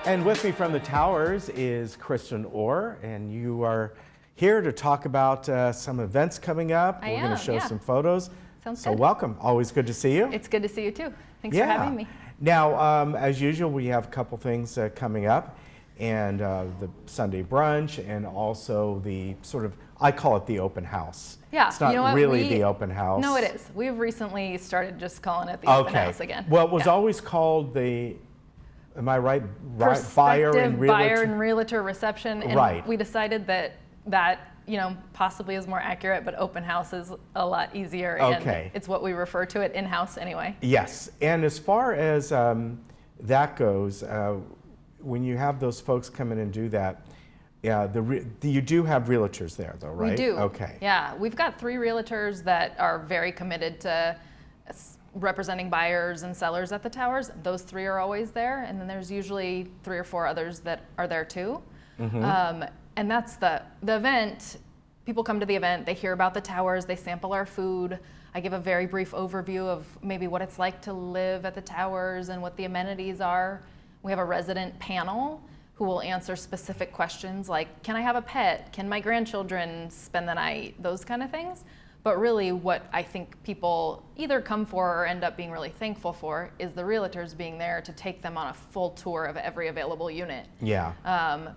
And with me from the towers is Kristen Orr, and you are here to talk about some events coming up. We're going to show some photos. Sounds so good. Welcome. Always good to see you. It's good to see you too. Thanks for having me. Now, as usual, we have a couple things coming up, and the Sunday brunch, and also the sort of, I call it the open house. Yeah, it's not really the open house. No, it is. We've recently started just calling it the open house again. Well, it was always called the, am I right? Buyer and realtor reception. And we decided that possibly is more accurate, but open house is a lot easier. And it's what we refer to it in-house anyway. Yes, and as far as that goes, when you have those folks come in and do that, you do have realtors there though, right? We do. Okay. Yeah, we've got 3 realtors that are very committed to representing buyers and sellers at the towers. Those 3 are always there, and then there's usually 3 or 4 others that are there too. Mm-hmm. And that's the event. People come to the event, they hear about the towers, they sample our food. I give a very brief overview of maybe what it's like to live at the towers and what the amenities are. We have a resident panel who will answer specific questions like, can I have a pet? Can my grandchildren spend the night? Those kind of things. But really what I think people either come for or end up being really thankful for is the realtors being there to take them on a full tour of every available unit. Yeah.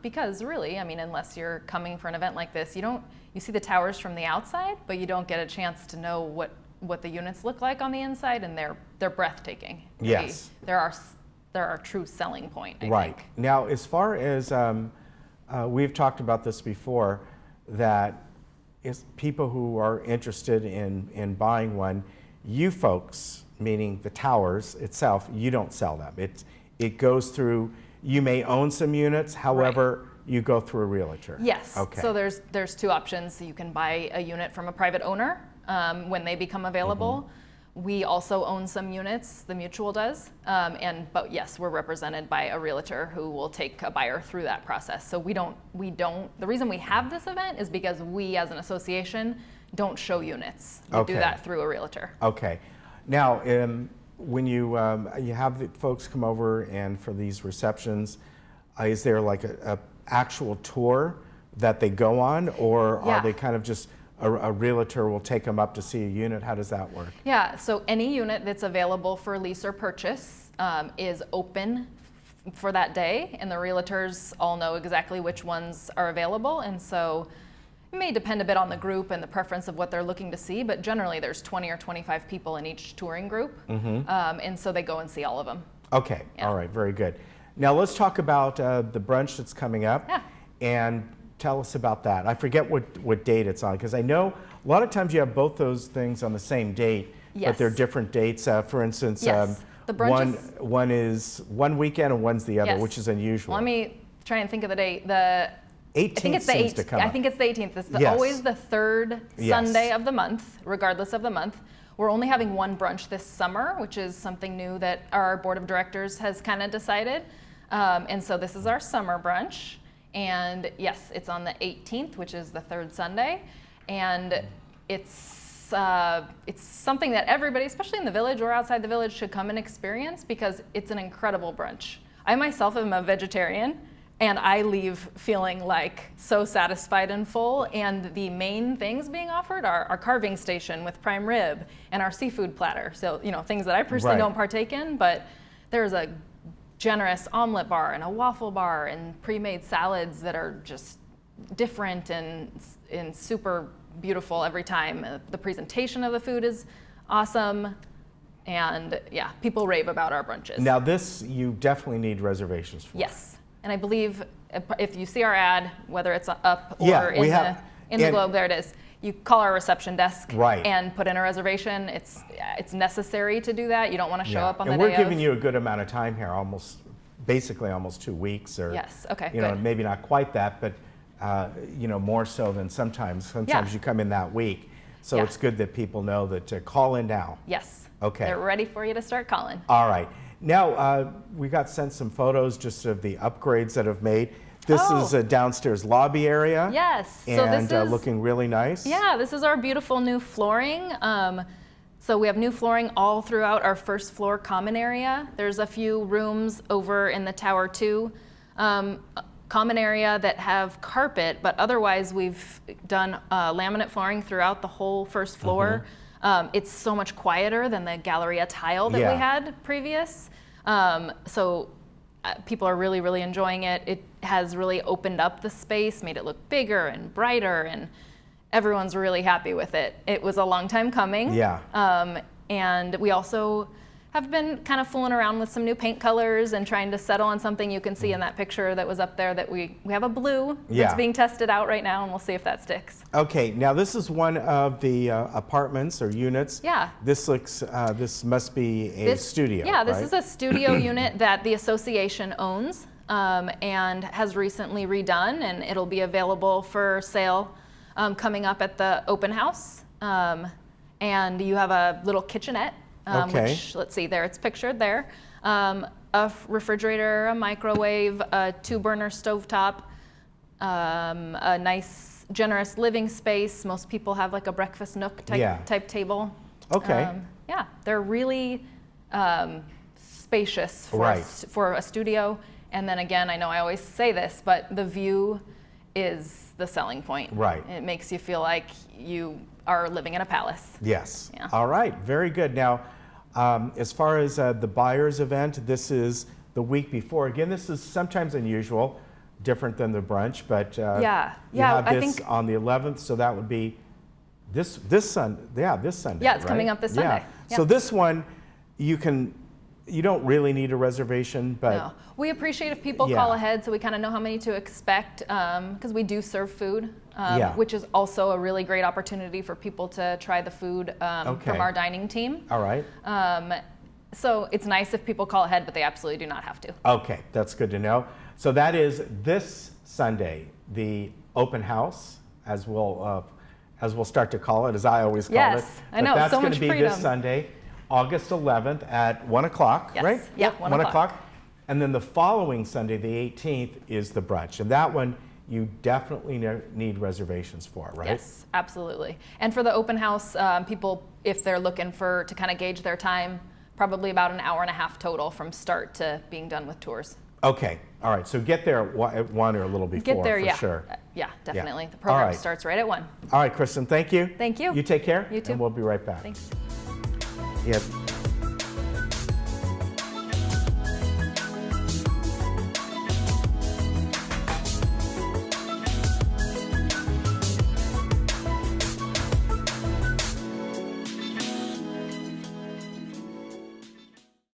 Because really, I mean, unless you're coming for an event like this, you see the towers from the outside, but you don't get a chance to know what the units look like on the inside, and they're breathtaking. Yes. They're our true selling point, I think. Now, as far as, we've talked about this before, that is people who are interested in buying one, you folks, meaning the towers itself, you don't sell them. It goes through, you may own some units, however, you go through a realtor. Yes. Okay. So there's 2 options. You can buy a unit from a private owner when they become available. Mm-hmm. We also own some units, the mutual does, but yes, we're represented by a realtor who will take a buyer through that process. So we don't, the reason we have this event is because we as an association don't show units. We do that through a realtor. Okay. Now, when you have the folks come over and for these receptions, is there like a actual tour that they go on, or are they kind of just a realtor will take them up to see a unit? How does that work? Yeah, so any unit that's available for lease or purchase is open for that day, and the realtors all know exactly which ones are available, and so it may depend a bit on the group and the preference of what they're looking to see, but generally there's 20 or 25 people in each touring group, and so they go and see all of them. Okay, all right, very good. Now let's talk about the brunch that's coming up. Yeah. And tell us about that. I forget what date it's on, because I know a lot of times you have both those things on the same date, but they're different dates. For instance, the brunch one is one weekend and one's the other, which is unusual. Well, let me try and think of the date. The 18th I think it's the 18th. I think it's the 18th. It's always the 3rd Sunday of the month, regardless of the month. We're only having one brunch this summer, which is something new that our board of directors has kind of decided. And so this is our summer brunch. And yes, it's on the 18th, which is the 3rd Sunday, and it's something that everybody, especially in the village or outside the village, should come and experience because it's an incredible brunch. I myself am a vegetarian, and I leave feeling like so satisfied and full. And the main things being offered are our carving station with prime rib and our seafood platter. So things that I personally don't partake in, but there's a generous omelet bar and a waffle bar and pre-made salads that are just different and super beautiful every time. The presentation of the food is awesome, and people rave about our brunches. Now this, you definitely need reservations for. Yes, and I believe if you see our ad, whether it's up or in the Globe, there it is. You call our reception desk and put in a reservation. It's necessary to do that. You don't want to show up on the day of. And we're giving you a good amount of time here, basically almost 2 weeks, or maybe not quite that, but more so than sometimes. Sometimes you come in that week, so it's good that people know that to call in now. Yes. Okay. They're ready for you to start calling. All right. Now we got sent some photos just of the upgrades that have made. This is a downstairs lobby area. Yes. And so this is looking really nice. Yeah, this is our beautiful new flooring. So we have new flooring all throughout our first floor common area. There's a few rooms over in the tower too Common area that have carpet, but otherwise we've done laminate flooring throughout the whole first floor. It's so much quieter than the Galleria tile that we had previous. So people are really, really enjoying it. It has really opened up the space, made it look bigger and brighter, and everyone's really happy with it. It was a long time coming. And we also have been kind of fooling around with some new paint colors and trying to settle on something. You can see in that picture that was up there that we have a blue that's being tested out right now, and we'll see if that sticks. Okay, now this is one of the apartments or units. This looks, this must be a studio, this is a studio unit that the association owns and has recently redone, and it'll be available for sale coming up at the open house. And you have a little kitchenette. Which, let's see, there it's pictured there. A refrigerator, a microwave, a 2-burner stovetop, a nice, generous living space. Most people have like a breakfast nook type table. They're really spacious for a studio. And then again, I know I always say this, but the view is the selling point. It makes you feel like you are living in a palace. All right, very good. Now, as far as the buyer's event, this is the week before. Again, this is sometimes unusual, different than the brunch, but you have this on the 11th, so that would be this Sunday. This Sunday. It's coming up this Sunday. So this one, you don't really need a reservation, but no. We appreciate if people call ahead so we kind of know how many to expect, because we do serve food, which is also a really great opportunity for people to try the food from our dining team. All right. So it's nice if people call ahead, but they absolutely do not have to. Okay, that's good to know. So that is this Sunday, the open house, as we'll start to call it, as I always call it. Yes, I know, that's so much going to be freedom. this Sunday, August 11th at 1 o'clock, right? Yeah, 1 o'clock. And then the following Sunday, the 18th, is the brunch. And that one, you definitely need reservations for, right? Yes, absolutely. And for the open house, people, if they're looking to kind of gauge their time, probably about an hour and a half total from start to being done with tours. Okay, all right. So get there at 1 or a little before, get there, for sure. Yeah, definitely. The program starts right at 1. All right, Kristen, thank you. Thank you. You take care. You too. And we'll be right back. Thanks. Yes.